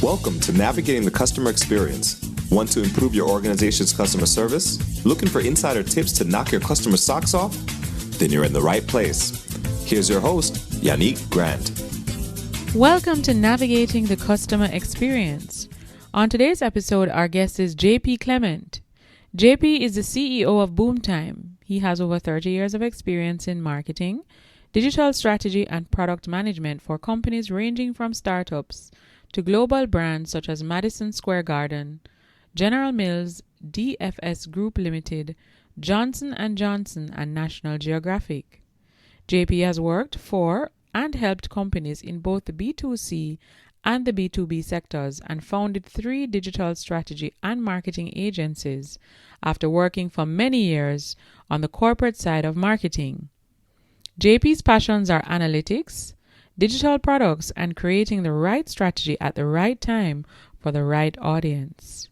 Welcome to Navigating the Customer Experience. Want to improve your organization's customer service? Looking for insider tips to knock your customer socks off? Then you're in the right place. Here's your host, Yannick Grant. Welcome to Navigating the Customer Experience. On today's episode, our guest is JP Clement. JP is the CEO of Boomtime. He has over 30 years of experience in marketing, digital strategy, and product management for companies ranging from startups to global brands such as Madison Square Garden, General Mills, DFS Group Ltd, Johnson & Johnson, and National Geographic. JP has worked for and helped companies in both the B2C and the B2B sectors and founded 3 digital strategy and marketing agencies after working for many years on the corporate side of marketing. JP's passions are analytics, digital products, and creating the right strategy at the right time for the right audience.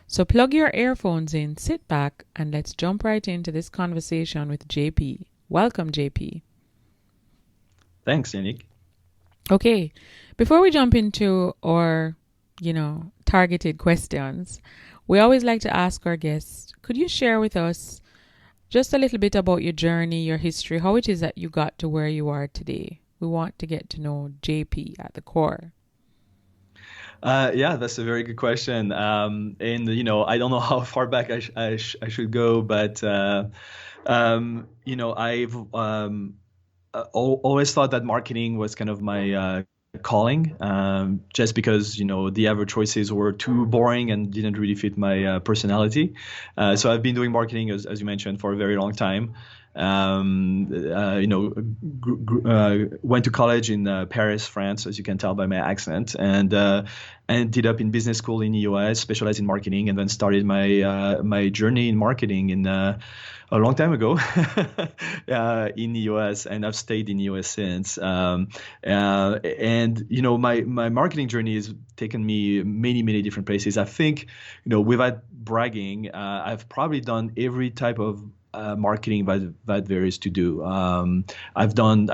So plug your earphones in, sit back, and let's jump right into this conversation with JP. Welcome, JP. Thanks, Yannick. Okay, before we jump into our, targeted questions, we always like to ask our guests, could you share with us just a little bit about your journey, your history, how it is that you got to where you are today? We want to get to know JP at the core. Yeah, that's a very good question. And, I don't know how far back I should go, but, I've always thought that marketing was kind of my calling, just because, the average choices were too boring and didn't really fit my personality. So I've been doing marketing, as you mentioned, for a very long time. Went to college in Paris, France, as you can tell by my accent, and ended up in business school in the US, specialized in marketing, and then started my journey in marketing in a long time ago in the US, and I've stayed in the US since. My marketing journey has taken me many different places. I think, without bragging, I've probably done every type of marketing that there is to do. I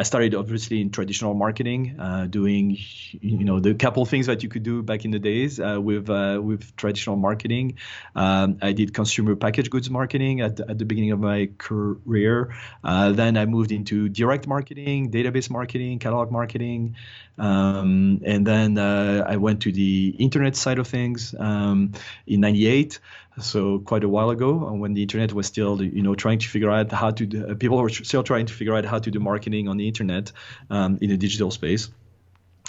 started obviously in traditional marketing, doing, the couple things that you could do back in the days with traditional marketing. I did consumer packaged goods marketing at the beginning of my career. Then I moved into direct marketing, database marketing, catalog marketing. And then I went to the internet side of things in '98. So quite a while ago, when the internet was still, trying to figure out how to do, people were still trying to figure out how to do marketing on the internet in the digital space.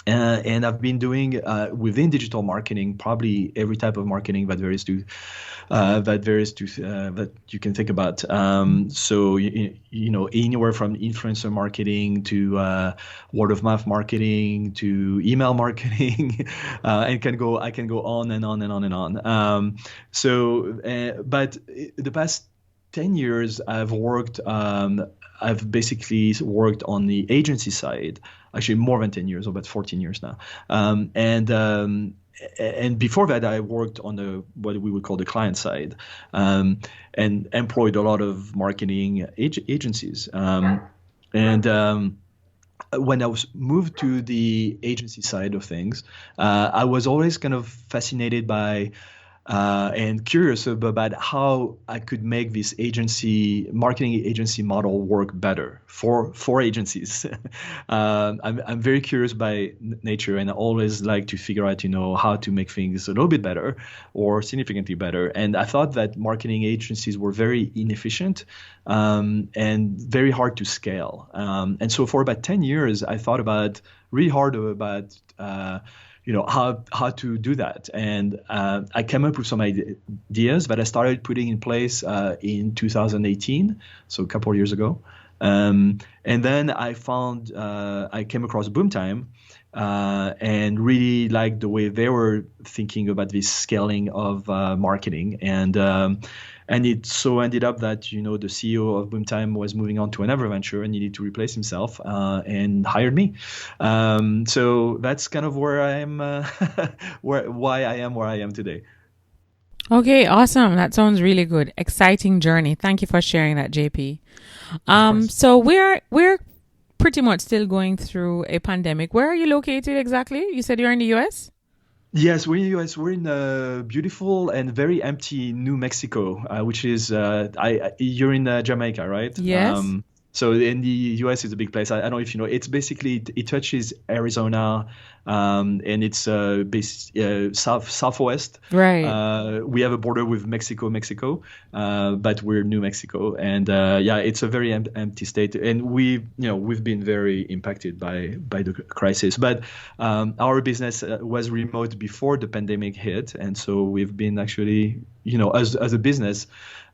And I've been doing within digital marketing probably every type of marketing that you can think about. So anywhere from influencer marketing to word of mouth marketing to email marketing, and I can go on and on and on and on. But the past 10 years, I've basically worked on the agency side, actually more than 10 years, about 14 years now. And before that, I worked on what we would call the client side, and employed a lot of marketing agencies. When I was moved to the agency side of things, I was always kind of fascinated by and curious about how I could make this marketing agency model work better for agencies. I'm very curious by nature, and I always like to figure out, how to make things a little bit better or significantly better. And I thought that marketing agencies were very inefficient and very hard to scale. And so for about 10 years, I thought really hard about how to do that. And I came up with some ideas that I started putting in place in 2018, so a couple of years ago. And then I came across Boomtime and really liked the way they were thinking about this scaling of marketing. And it so ended up that, the CEO of Boomtime was moving on to another venture and needed to replace himself and hired me. So that's kind of where I am, why I am where I am today. Okay, awesome. That sounds really good. Exciting journey. Thank you for sharing that, JP. So we're pretty much still going through a pandemic. Where are you located exactly? You said you're in the US? Yes, we're in the US. We're in beautiful and very empty New Mexico, which is you're in Jamaica, right? Yes. So in the US, it's a big place. I don't know if you know. It's basically it touches Arizona, and it's southwest. Right. We have a border with Mexico, but we're New Mexico, and yeah, it's a very empty state, and we've been very impacted by the crisis. But our business was remote before the pandemic hit, and so we've been actually, as a business,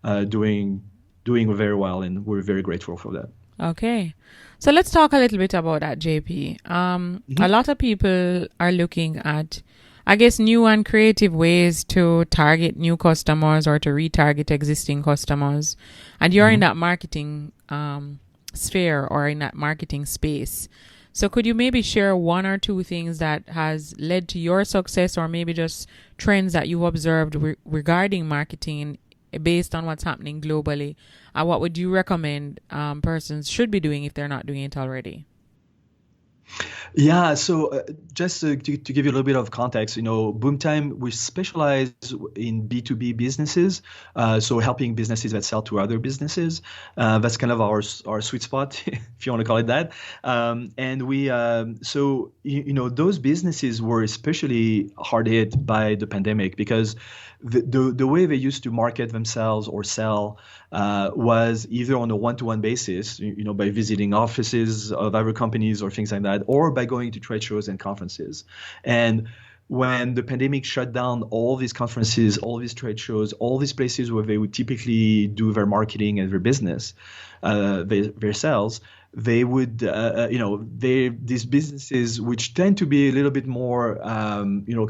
doing very well, and we're very grateful for that. Okay. So let's talk a little bit about that, JP. A lot of people are looking at, I guess, new and creative ways to target new customers or to retarget existing customers. And you're in that marketing sphere or in that marketing space. So could you maybe share one or two things that has led to your success, or maybe just trends that you've observed regarding marketing based on what's happening globally? And what would you recommend persons should be doing if they're not doing it already? Yeah, so just to give you a little bit of context, Boomtime, we specialize in B2B businesses, so helping businesses that sell to other businesses. That's kind of our sweet spot, if you want to call it that. And we, those businesses were especially hard hit by the pandemic because the way they used to market themselves or sell was either on a one-to-one basis, by visiting offices of other companies or things like that, or by going to trade shows and conferences. And when the pandemic shut down all these conferences, all these trade shows, all these places where they would typically do their marketing and their business, their sales, they would, these businesses, which tend to be a little bit more,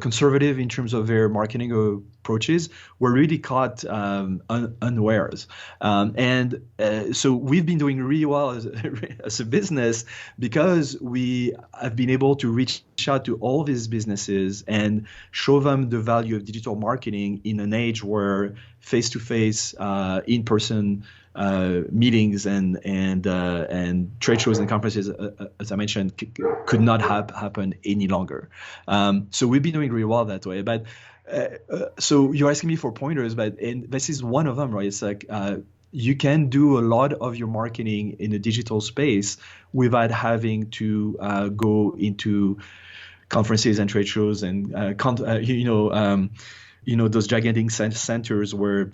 conservative in terms of their marketing approaches, were really caught unawares. So we've been doing really well as a business because we have been able to reach out to all these businesses and show them the value of digital marketing in an age where face-to-face, in-person meetings and trade shows and conferences, as I mentioned, could not happen any longer. So we've been doing really well that way. But so you're asking me for pointers, and this is one of them, right? It's like you can do a lot of your marketing in a digital space without having to go into conferences and trade shows and those gigantic centers where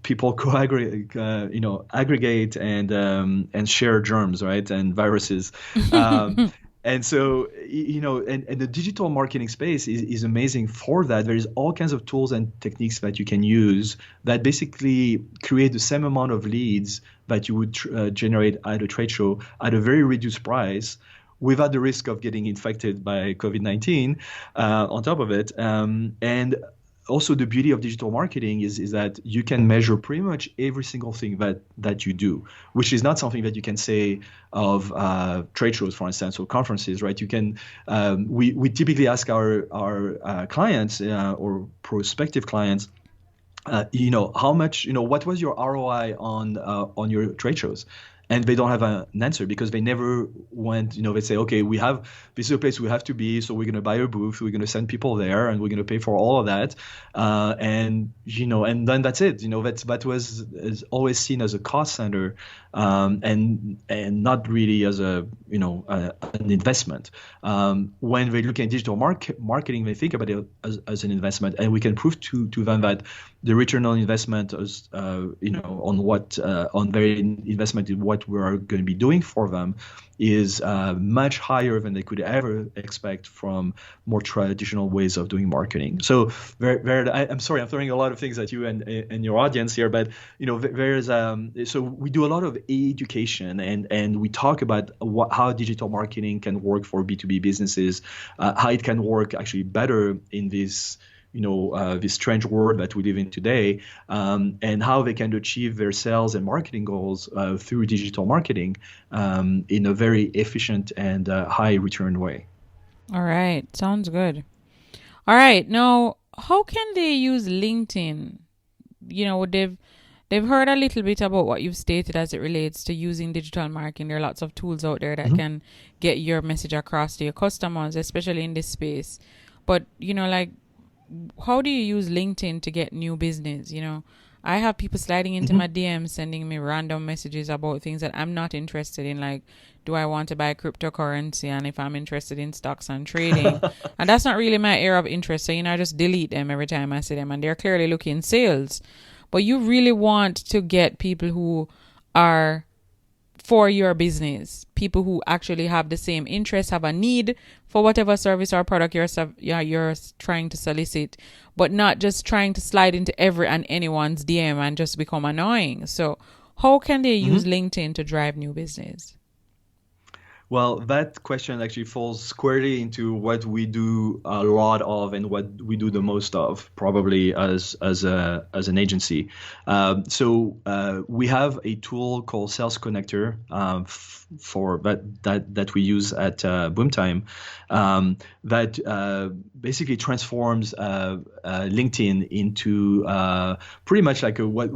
people aggregate and share germs, right, and viruses. And so, and the digital marketing space is amazing for that. There's all kinds of tools and techniques that you can use that basically create the same amount of leads that you would generate at a trade show at a very reduced price, without the risk of getting infected by COVID-19 on top of it. And also, the beauty of digital marketing is that you can measure pretty much every single thing that you do, which is not something that you can say of trade shows, for instance, or conferences, right? You can we typically ask our clients or prospective clients, how much, what was your ROI on your trade shows? And they don't have an answer because they never went, they say, okay, this is a place we have to be, so we're going to buy a booth, we're going to send people there, and we're going to pay for all of that. And then that's it. That was is always seen as a cost center, and not really as an investment. When they look at digital marketing, they think about it as an investment, and we can prove to them that the return on investment is, on their investment in what we are going to be doing for them is much higher than they could ever expect from more traditional ways of doing marketing. So I'm sorry, I'm throwing a lot of things at you and your audience here, but so we do a lot of education and we talk about how digital marketing can work for B2B businesses, how it can work actually better in this strange world that we live in today, and how they can achieve their sales and marketing goals through digital marketing in a very efficient and high return way. All right. Sounds good. All right. Now, how can they use LinkedIn? They've heard a little bit about what you've stated as it relates to using digital marketing. There are lots of tools out there that can get your message across to your customers, especially in this space. But, how do you use LinkedIn to get new business? You know, I have people sliding into my DMs, sending me random messages about things that I'm not interested in. Like, do I want to buy cryptocurrency? And if I'm interested in stocks and trading, and that's not really my area of interest. So, you know, I just delete them every time I see them, and they're clearly looking sales. But you really want to get people who are for your business, people who actually have the same interest, have a need for whatever service or product you're trying to solicit, but not just trying to slide into every and anyone's DM and just become annoying. So how can they use LinkedIn to drive new business? Well, that question actually falls squarely into what we do a lot of and what we do the most of, probably as an agency. So we have a tool called Sales Connector for that we use at Boomtime that basically transforms LinkedIn into pretty much like what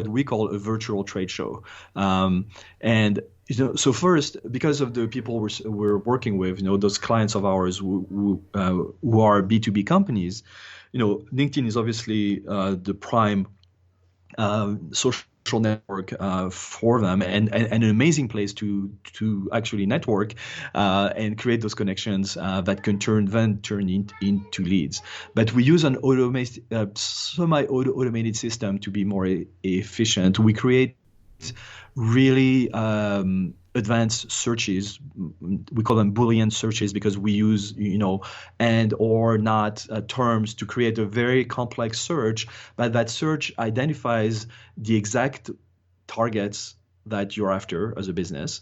we call a virtual trade show, and. So first, because of the people we're working with, those clients of ours who are B2B companies, LinkedIn is obviously the prime social network for them, and an amazing place to actually network and create those connections that can turn into leads. But we use an semi-automated system to be more efficient. We create really advanced searches. We call them Boolean searches because we use, and or not terms to create a very complex search, but that search identifies the exact targets that you're after as a business.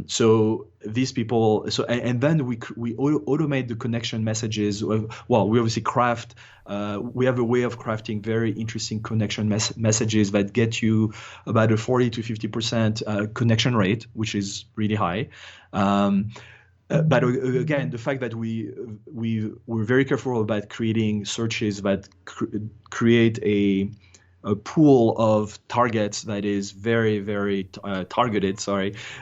So these people, and then we automate the connection messages. Well, we obviously craft. We have a way of crafting very interesting connection messages that get you about a 40 to 50% connection rate, which is really high. But again, the fact that we're very careful about creating searches that create a pool of targets that is very, very targeted,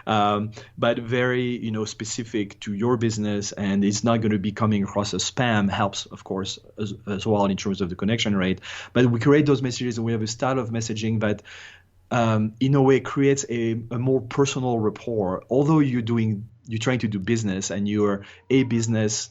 but very, specific to your business, and it's not going to be coming across as spam. Helps, of course, as well in terms of the connection rate. But we create those messages, and we have a style of messaging that, in a way, creates a more personal rapport. Although you're trying to do business, and you're a business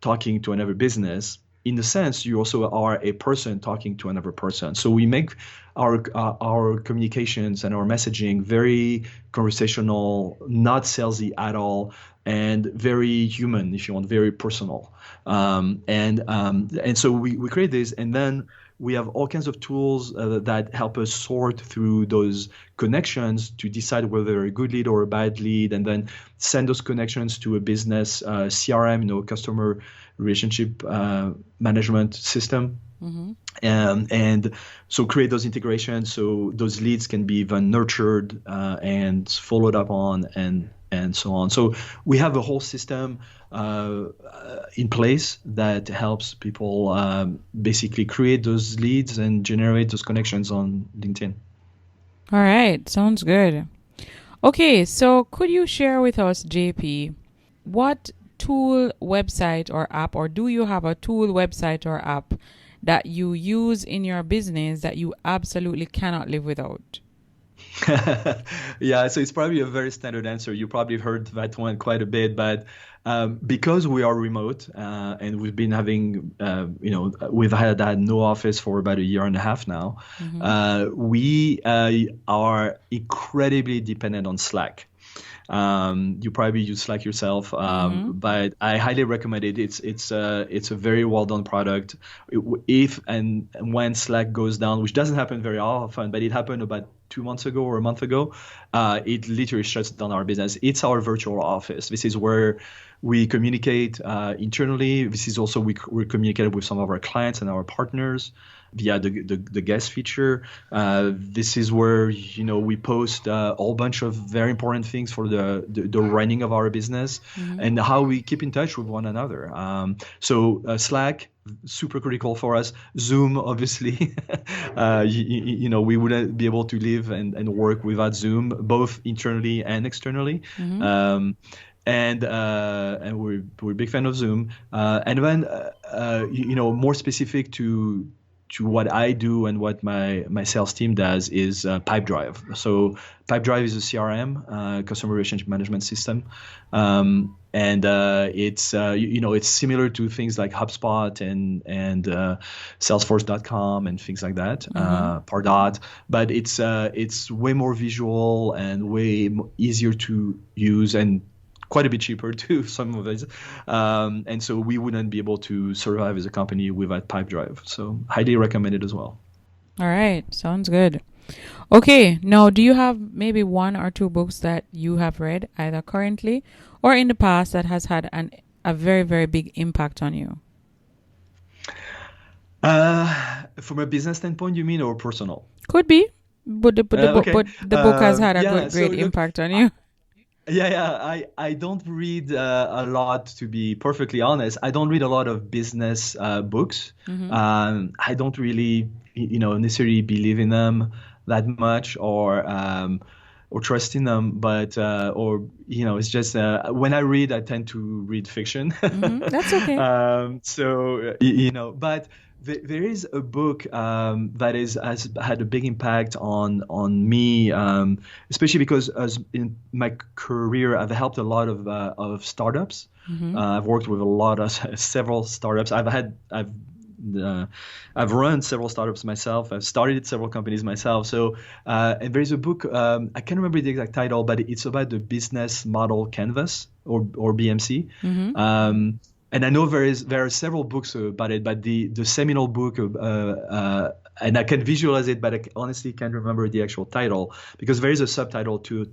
talking to another business, in a sense, you also are a person talking to another person. So we make our communications and our messaging very conversational, not salesy at all, and very human, if you want, very personal. And so we create this, and then we have all kinds of tools that help us sort through those connections to decide whether they're a good lead or a bad lead, and then send those connections to a business CRM, customer relationship management system. And so create those integrations so those leads can be then nurtured and followed up on, and so on. So we have a whole system in place that helps people basically create those leads and generate those connections on LinkedIn. All right. Sounds good. Okay. So could you share with us, JP, what tool, website, or app, or do you have a tool, website, or app that you use in your business that you absolutely cannot live without? Yeah, so it's probably a very standard answer. You probably heard that one quite a bit, but because we are remote and we've been having, we've had no office for about a year and a half now, we are incredibly dependent on Slack. You probably use Slack yourself, but I highly recommend it. It's a very well done product. If and when Slack goes down, which doesn't happen very often, but it happened about 2 months ago or a month ago, it literally shuts down our business. It's our virtual office. This is where we communicate internally. This is also we communicate with some of our clients and our partners via the guest feature. This is where we post a whole bunch of very important things for the running of our business and how we keep in touch with one another. So Slack, super critical for us. Zoom, obviously, we wouldn't be able to live and work without Zoom, both internally and externally. and we're a big fan of Zoom. And then more specific to what I do and what my sales team does is Pipedrive. So Pipedrive is a CRM, customer relationship management system, and it's similar to things like HubSpot and Salesforce.com and things like that, Pardot. But it's way more visual and way easier to use and quite a bit cheaper too, some of it. And so we wouldn't be able to survive as a company without Pipedrive. So highly recommended as well. All right. Sounds good. Okay. Now, do you have maybe one or two books that you have read either currently or in the past that has had a very, very big impact on you? From a business standpoint, you mean, or personal? Could be. But the book has had a great impact on you. Yeah. I don't read a lot, to be perfectly honest. I don't read a lot of business books. I don't really, necessarily believe in them that much or trust in them. But it's just when I read, I tend to read fiction. That's okay. But there is a book that has had a big impact on me, especially because as in my career, I've helped a lot of startups. I've worked with several startups. I've run several startups myself. I've started several companies myself. So, and there's a book, I can't remember the exact title, but it's about the business model canvas or BMC. And I know there are several books about it, but the seminal book, and I can visualize it, but I honestly can't remember the actual title because there is a subtitle to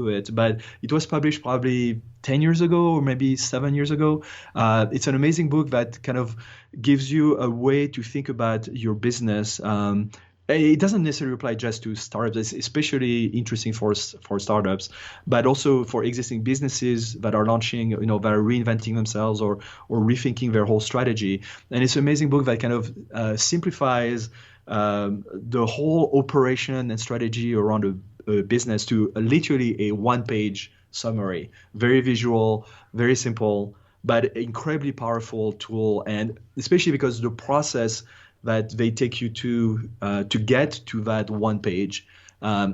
it. But it was published probably 10 years ago or maybe 7 years ago. It's an amazing book that kind of gives you a way to think about your business. It doesn't necessarily apply just to startups. It's especially interesting for startups, but also for existing businesses that are launching, that are reinventing themselves or rethinking their whole strategy. And it's an amazing book that kind of simplifies the whole operation and strategy around a business to literally a one-page summary. Very visual, very simple, but incredibly powerful tool. And especially because the process that they take you to get to that one page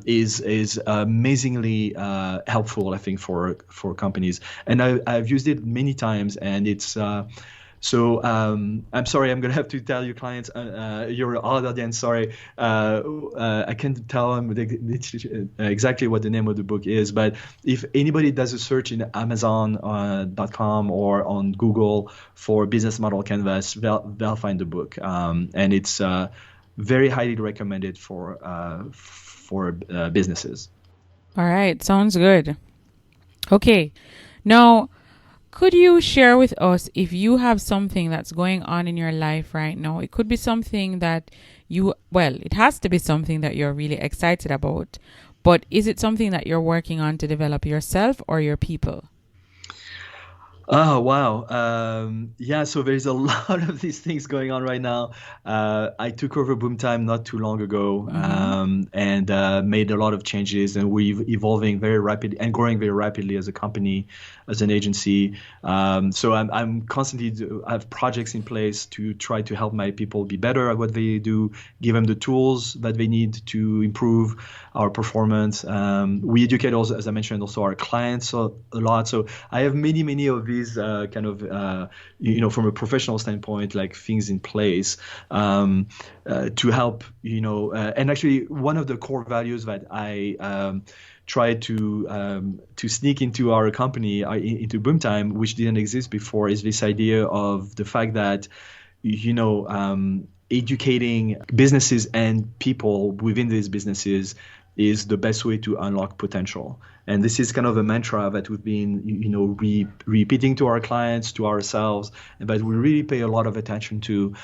is amazingly helpful, I think, for companies. And I've used it many times, and it's so I'm sorry, I'm gonna have to tell your clients, your audience, sorry, I can't tell them exactly what the name of the book is, but if anybody does a search in Amazon.com or on Google for business model canvas, they'll find the book, and it's very highly recommended for businesses. All right, sounds good. Okay, now, could you share with us if you have something that's going on in your life right now? It could be something that it has to be something that you're really excited about, but is it something that you're working on to develop yourself or your people? Oh, wow. Yeah, so there's a lot of these things going on right now. I took over Boomtime not too long ago, and made a lot of changes, and we're evolving very rapidly and growing very rapidly as a company, as an agency. So I'm constantly I have projects in place to try to help my people be better at what they do, give them the tools that they need to improve our performance. We educate also, as I mentioned, also our clients a lot. So I have many of these kind of, from a professional standpoint, like things in place to help, and actually one of the core values that I try to sneak into our company, into Boomtime, which didn't exist before, is this idea of the fact that, educating businesses and people within these businesses is the best way to unlock potential. And this is kind of a mantra that we've been, repeating to our clients, to ourselves, and that we really pay a lot of attention to.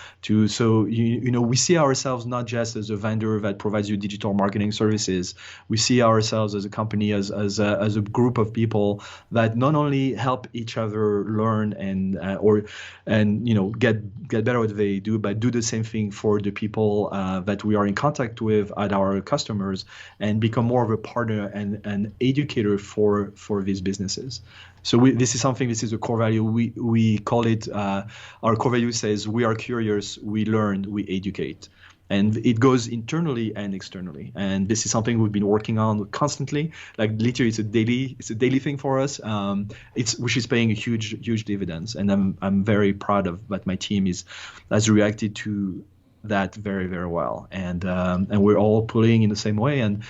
So, we see ourselves not just as a vendor that provides you digital marketing services. We see ourselves as a company, as a group of people that not only help each other learn and get better at what they do, but do the same thing for the people that we are in contact with at our customers, and become more of a partner and educate educator for these businesses. So this is a core value. We call it, our core value says, we are curious, we learn, we educate. And it goes internally and externally. And this is something we've been working on constantly. Like literally, it's a daily thing for us. Which is paying a huge dividends. And I'm very proud of that my team has reacted to that very, very well. And we're all pulling in the same way and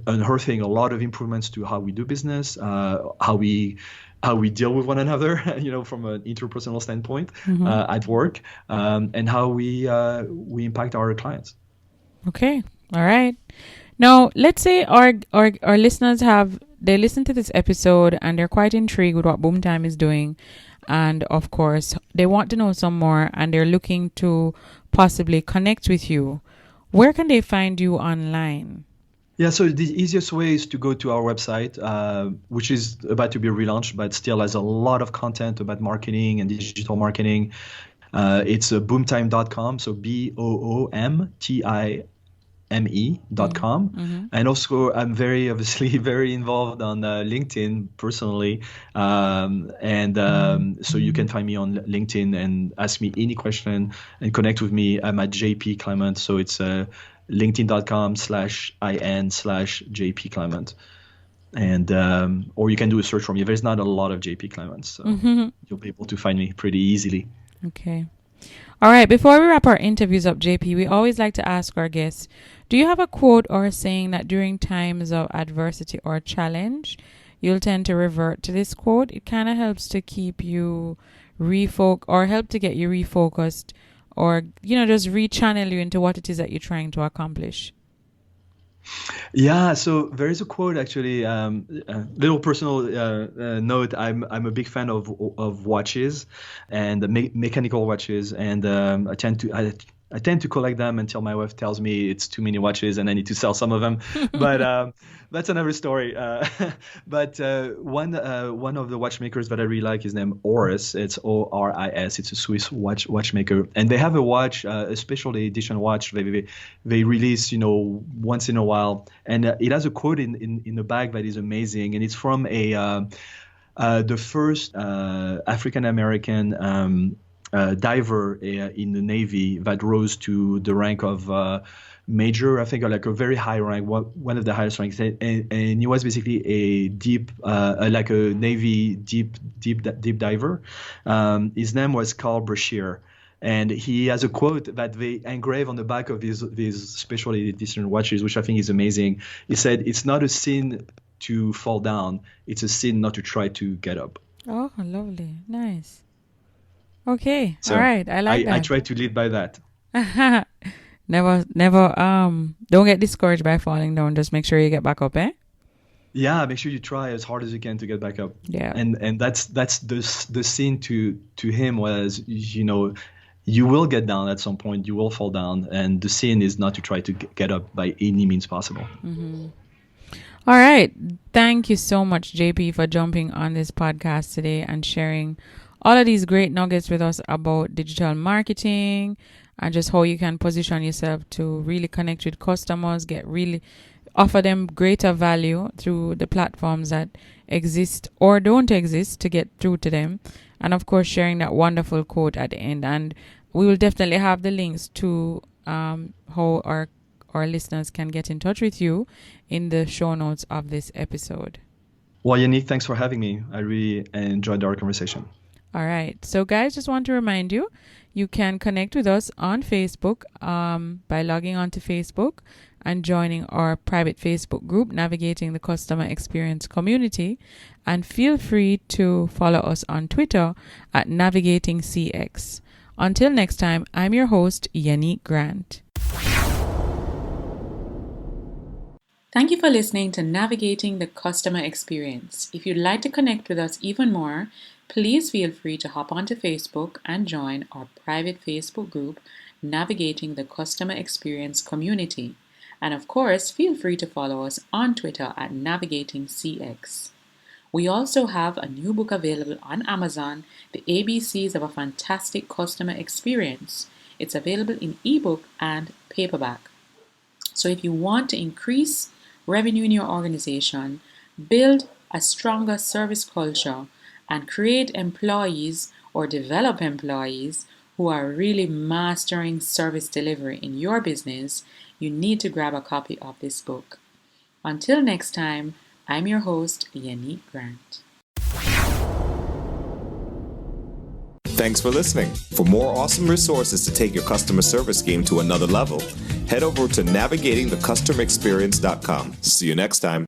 unearthing a lot of improvements to how we do business, how we deal with one another, from an interpersonal standpoint at work, and how we impact our clients. Okay. All right. Now, let's say our listeners they listen to this episode and they're quite intrigued with what Boomtime is doing. And of course, they want to know some more and they're looking to possibly connect with you. Where can they find you online? Yeah, so the easiest way is to go to our website, which is about to be relaunched, but still has a lot of content about marketing and digital marketing. It's boomtime.com, so boomtime.com. Mm-hmm. And also, I'm very involved on LinkedIn personally. So you can find me on LinkedIn and ask me any question and connect with me. I'm at JP Clement, so it's linkedin.com/in/JP Clement. And or you can do a search for me. There's not a lot of JP Clements, so you'll be able to find me pretty easily. Okay. All right. Before we wrap our interviews up, JP, we always like to ask our guests, do you have a quote or a saying that during times of adversity or challenge, you'll tend to revert to this quote? It kind of helps to keep you help to get you refocused, or, just rechannel you into what it is that you're trying to accomplish. Yeah, so there is a quote actually. Little personal note. I'm a big fan of watches and mechanical watches, and I tend to collect them until my wife tells me it's too many watches and I need to sell some of them. But that's another story. But one of the watchmakers that I really like is named Oris. It's Oris. It's a Swiss watchmaker, and they have a watch, a special edition watch they release once in a while, and it has a quote in the back that is amazing, and it's from the first African American diver in the Navy that rose to the rank of major, I think, like a very high rank, one of the highest ranks, and he was basically a deep, like a Navy deep diver. His name was Carl Brashear, and he has a quote that they engrave on the back of these special edition watches, which I think is amazing. He said, "It's not a sin to fall down; it's a sin not to try to get up." Oh, lovely, nice. Okay, so all right, I like that. I try to live by that. Never, don't get discouraged by falling down. Just make sure you get back up, eh? Yeah, make sure you try as hard as you can to get back up. Yeah. And that's the scene to him was, you will get down at some point, you will fall down, and the scene is not to try to get up by any means possible. Mm-hmm. All right. Thank you so much, JP, for jumping on this podcast today and sharing all of these great nuggets with us about digital marketing and just how you can position yourself to really connect with customers, offer them greater value through the platforms that exist or don't exist to get through to them. And of course, sharing that wonderful quote at the end. And we will definitely have the links to how our listeners can get in touch with you in the show notes of this episode. Well, Yannick, thanks for having me. I really enjoyed our conversation. All right. So, guys, just want to remind you, you can connect with us on Facebook by logging on to Facebook and joining our private Facebook group, Navigating the Customer Experience Community. And feel free to follow us on Twitter at NavigatingCX. Until next time, I'm your host, Yannick Grant. Thank you for listening to Navigating the Customer Experience. If you'd like to connect with us even more, please feel free to hop onto Facebook and join our private Facebook group, Navigating the Customer Experience Community. And of course, feel free to follow us on Twitter at NavigatingCX. We also have a new book available on Amazon, The ABCs of a Fantastic Customer Experience. It's available in ebook and paperback. So if you want to increase revenue in your organization, build a stronger service culture, and create employees or develop employees who are really mastering service delivery in your business, you need to grab a copy of this book. Until next time, I'm your host, Yannick Grant. Thanks for listening. For more awesome resources to take your customer service game to another level, head over to navigatingthecustomerexperience.com. See you next time.